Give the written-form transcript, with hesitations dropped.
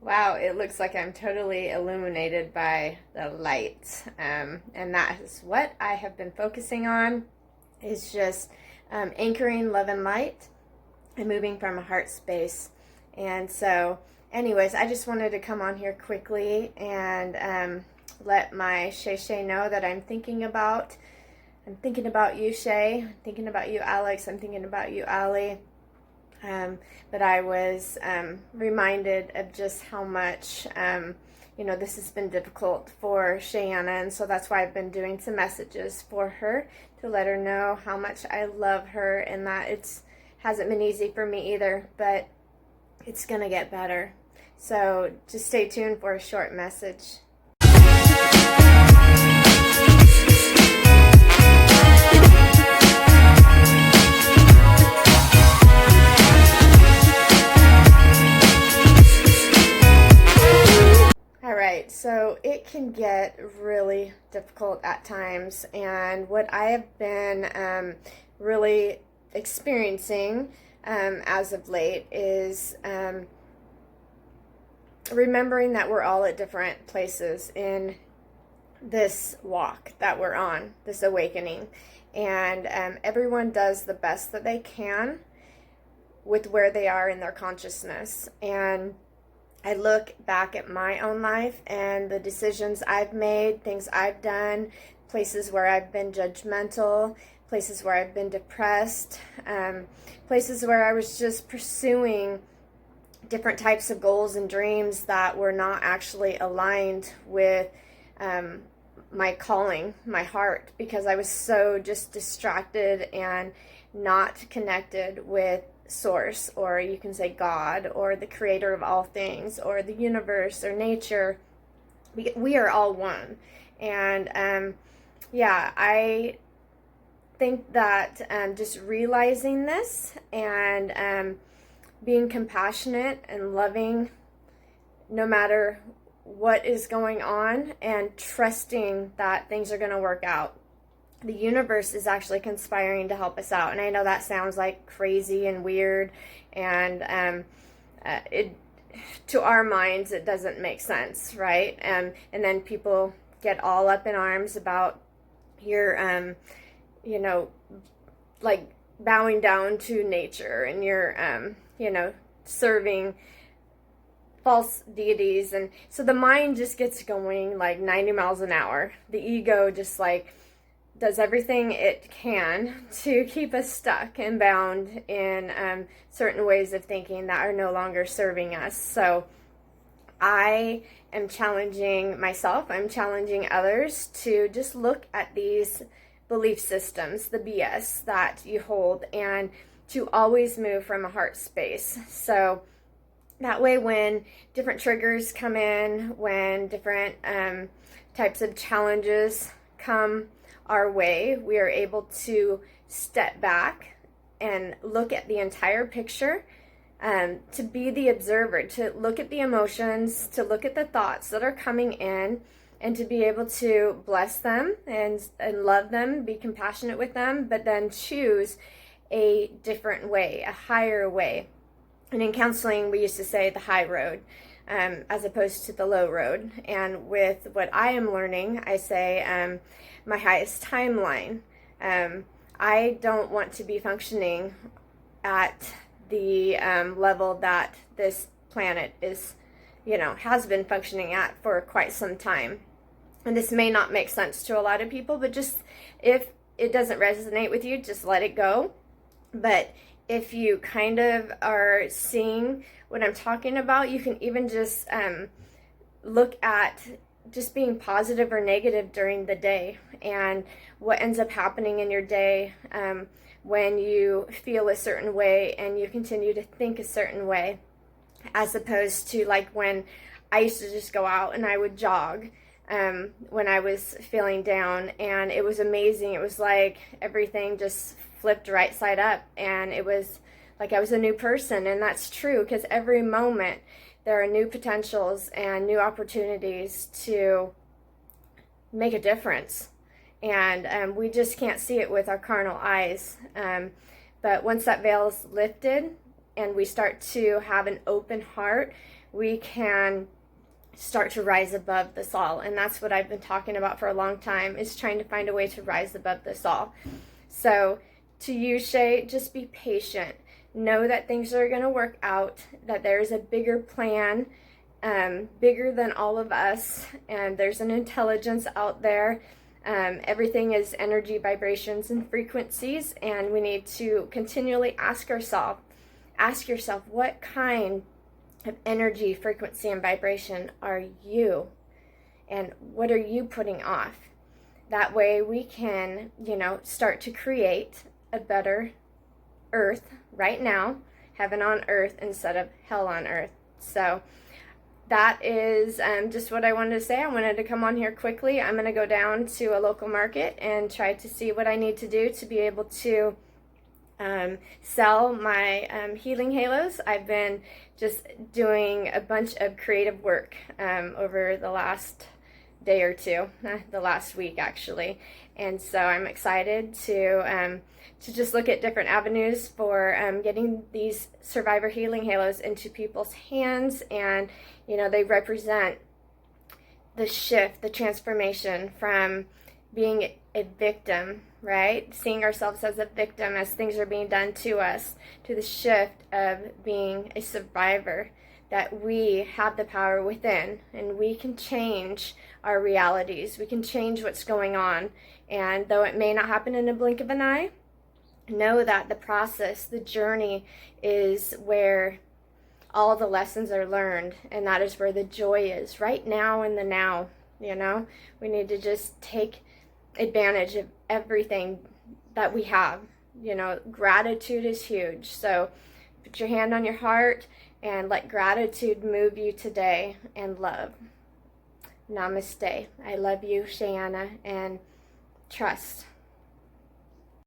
Wow, it looks like I'm totally illuminated by the light. And that is what I have been focusing on, is just anchoring love and light and moving from a heart space. And so, anyways, I just wanted to come on here quickly and let my Shay know that I'm thinking about you, Shay. I'm thinking about you, Alex. I'm thinking about you, Allie. But I was reminded of just how much, this has been difficult for Shayanna, and so that's why I've been doing some messages for her to let her know how much I love her, and that it hasn't been easy for me either, but it's going to get better. So just stay tuned for a short message. So it can get really difficult at times, and what I have been really experiencing as of late is remembering that we're all at different places in this walk that we're on, this awakening, and everyone does the best that they can with where they are in their consciousness. And I look back at my own life and the decisions I've made, things I've done, places where I've been judgmental, places where I've been depressed, places where I was just pursuing different types of goals and dreams that were not actually aligned with my calling, my heart, because I was so just distracted and not connected with Source, or you can say God, or the creator of all things, or the universe, or nature. We are all one. And I think that just realizing this and being compassionate and loving no matter what is going on, and trusting that things are going to work out. The universe is actually conspiring to help us out. And I know that sounds like crazy and weird, and it, to our minds, it doesn't make sense, right? And then people get all up in arms about your, like bowing down to nature, and you're, serving false deities. And so the mind just gets going like 90 miles an hour. The ego just like does everything it can to keep us stuck and bound in certain ways of thinking that are no longer serving us. So I am challenging myself, I'm challenging others to just look at these belief systems, the BS that you hold, and to always move from a heart space. So that way, when different triggers come in, when different types of challenges come our way, we are able to step back and look at the entire picture, to be the observer, to look at the emotions, to look at the thoughts that are coming in, and to be able to bless them and love them, be compassionate with them, but then choose a different way, a higher way. And in counseling, we used to say the high road, as opposed to the low road. And with what I am learning, I say my highest timeline. I don't want to be functioning at the level that this planet is, has been functioning at for quite some time. And this may not make sense to a lot of people, but just if it doesn't resonate with you, just let it go. But if you kind of are seeing what I'm talking about, you can even just look at just being positive or negative during the day, and what ends up happening in your day when you feel a certain way and you continue to think a certain way, as opposed to like when I used to just go out and I would jog when I was feeling down, and it was amazing. It was like everything just flipped right side up, and it was like I was a new person. And that's true, because every moment there are new potentials and new opportunities to make a difference, and we just can't see it with our carnal eyes, but once that veil is lifted and we start to have an open heart, we can start to rise above this all. And that's what I've been talking about for a long time, is trying to find a way to rise above this all. So to you, Shay, just be patient. Know that things are going to work out, that there's a bigger plan, bigger than all of us, and there's an intelligence out there. Everything is energy, vibrations, and frequencies, and we need to continually ask yourself, what kind of energy, frequency, and vibration are you? And what are you putting off? That way we can, start to create a better earth right now, heaven on earth instead of hell on earth. So that is just what I wanted to say. I wanted to come on here quickly. I'm going to go down to a local market and try to see what I need to do to be able to sell my healing halos. I've been just doing a bunch of creative work over the last day or two, the last week actually, and so I'm excited to just look at different avenues for getting these survivor healing halos into people's hands. And they represent the shift, the transformation from being a victim, right? Seeing ourselves as a victim as things are being done to us, to the shift of being a survivor, that we have the power within and we can change our realities. We can change what's going on. And though it may not happen in a blink of an eye, know that the process, the journey, is where all the lessons are learned, and that is where the joy is, right now in the now. We need to just take advantage of everything that we have. Gratitude is huge. So put your hand on your heart and let gratitude move you today, and love. Namaste. I love you, Shayana, and trust.